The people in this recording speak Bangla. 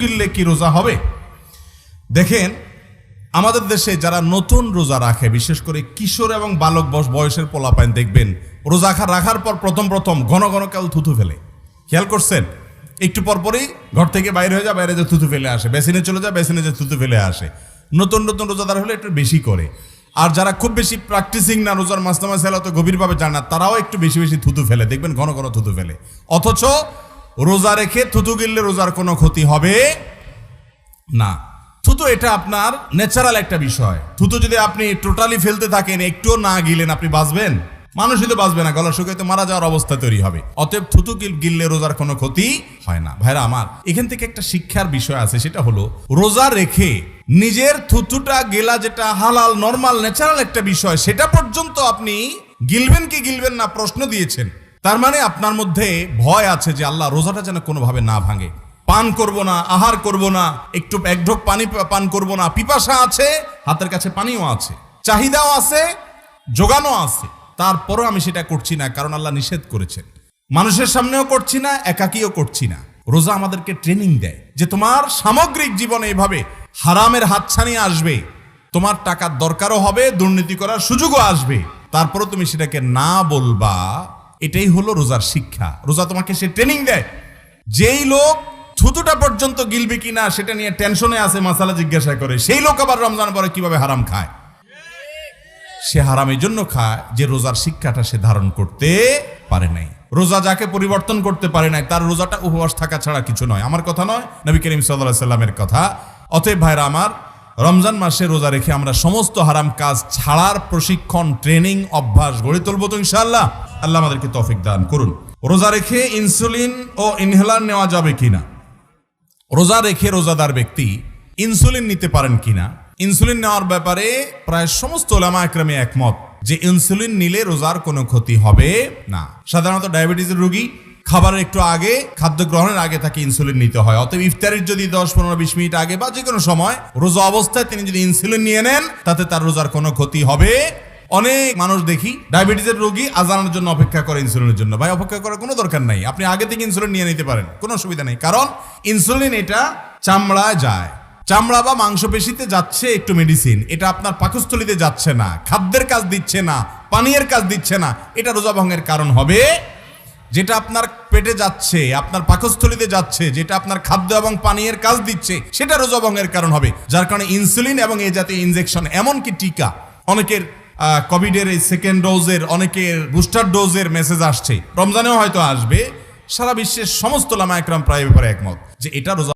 গিললে কি রোজা হবে? দেখেন, আমাদের দেশে যারা নতুন রোজা রাখে, বিশেষ করে কিশোর এবং বালক বয়সের পোলাপাইন, দেখবেন রোজা রাখার পর প্রথম ঘন ঘন কেউ থুতু ফেলে। খেয়াল করছেন? একটু পরপরই ঘর থেকে বাইরে হয়ে যায়, বাইরে যে থুতু ফেলে আসে, বেসিনে চলে যায়, বেসিনে যে থুতু ফেলে আসে। নতুন রোজাদার হলে একটু বেশি করে। আর যারা খুব বেশি প্র্যাকটিসিং না, রোজার মাসনামা সেলা তো গভীরভাবে জানে না, তারাও একটু বেশি থুতু ফেলে, দেখবেন ঘন ঘন থুতু ফেলে। অথচ রোজা রেখে থুতু গিললে রোজার কোনো ক্ষতি হবে না। থুতু এটা আপনার ন্যাচারাল একটা বিষয়। থুতু যদি আপনি টোটালি ফেলতে থাকেন, একটুও না গিলেন, আপনি বাঁচবেন? মানুষই তো বাঁচবে না, গলা শুকাইতে মারা যাওয়ার অবস্থা তৈরি হবে। অতএব থুতু গিললে রোজার কোনো ক্ষতি হয় না। ভাইরা আমার, এখান থেকে একটা শিক্ষার বিষয় আছে, সেটা হলো রোজা রেখে নিজের থুতুটা গেলা, যেটা হালাল নরমাল ন্যাচারাল একটা বিষয়, সেটা পর্যন্ত আপনি গিলবেন কি গিলবেন না প্রশ্ন দিয়েছেন। তার মানে আপনার মধ্যে ভয় আছে যে আল্লাহ রোজাটা যেন কোনোভাবে না ভাঙে। পান করব না, আহার করব না, একটু এক ঢোক পানি পান করব না, পিপাসা আছে, হাতের কাছে পানিও আছে, চাহিদাও আছে, যোগানো আছে, তারপরও আমি সেটা করছি না, কারণ আল্লাহ নিষেধ করেছেন। মানুষের সামনেও করছি না, একাকিও করছি না। রোজা আমাদেরকে ট্রেনিং দেয় যে তোমার সামগ্রিক জীবনে এভাবে হারামের হাতছানি আসবে, তোমার টাকার দরকারও হবে, দুর্নীতি করার সুযোগও আসবে, তারপরও তুমি সেটাকে না বলবা। এটাই হলো রোজার শিক্ষা। রোজা তোমাকে সে ট্রেনিং দেয়। যেই লোক থুতুটা পর্যন্ত গিলবে কিনা সেটা নিয়ে টেনশনে আছে, মাসালা জিজ্ঞাসা করে, সেই লোক আবার রমজান পরে কিভাবে হারাম খায়? সে হারাম এই জন্য খায় যে রোজার শিক্ষাটা সে ধারণ করতে পারে নাই। রোজা যাকে পরিবর্তন করতে পারে নাই, তার রোজাটা উপবাস থাকা ছাড়া কিছু নয়। আমার কথা নয়, নবী করিম সাল্লাল্লাহু আলাইহি সাল্লামের কথা। অতএব ভাইরা আমার, রমজান মাসে রোজা রেখে আমরা সমস্ত হারাম কাজ ছাড়ার প্রশিক্ষণ, ট্রেনিং, অভ্যাস গড়ে তুলবো তো ইনশাআল্লাহ। আল্লাহ আমাদেরকে তৌফিক দান করুন। রোজা রেখে ইনসুলিন ও ইনহেলার নেওয়া যাবে কিনা? রোজা রেখে রোজাদার ব্যক্তি ইনসুলিন নিতে পারেন কিনা? ইনসুলিন নেওয়ার ব্যাপারে প্রায় সমস্ত উলামা একরামে একমত যে ইনসুলিন নিলে রোজার কোনো ক্ষতি হবে না। সাধারণত ডায়াবেটিসের রোগী খাবারের একটু আগে, খাদ্য গ্রহণের আগে তাকে ইনসুলিন নিতে হয়। অতএব ইফতারের যদি 10-15-20 মিনিট আগে বা যে কোনো সময় রোজা অবস্থায় তিনি যদি ইনসুলিন নিয়ে নেন, তাতে তার রোজার কোনো ক্ষতি হবে। অনেক মানুষ দেখি ডায়াবেটিসের রোগী আজানের জন্য অপেক্ষা করে ইনসুলিনের জন্য। ভাই, অপেক্ষা করার কোনো দরকার নাই, আপনি আগে থেকে ইনসুলিন নিয়ে নিতে পারেন, কোনো অসুবিধা নেই। কারণ ইনসুলিন এটা চামড়ায় যায়, চামড়া বা মাংসপেশিতে যাচ্ছে একটু মেডিসিন, এটা আপনার পাকস্থলীতে যাচ্ছে না, খাদ্যের কাজ দিচ্ছে না, পানীয়ের কাজ দিচ্ছে না। এটা রোজা ভঙ্গের কারণ হবে। যেটা আপনার পেটে যাচ্ছে, আপনার পাকস্থলীতে যাচ্ছে, যেটা আপনার খাদ্য এবং পানীয়ের কাজ দিচ্ছে, সেটা রোজা ভঙ্গের কারণ হবে। যার কারণে ইনসুলিন এবং এই জাতীয় ইনজেকশন, এমনকি টিকা, অনেকের কোভিডের এই সেকেন্ড ডোজের, অনেকের বুস্টার ডোজের মেসেজ আসছে, রমজানেও হয়তো আসবে। সারা বিশ্বের সমস্ত উলামা একরাম প্রায় ব্যাপারে একমত যে এটা রোজা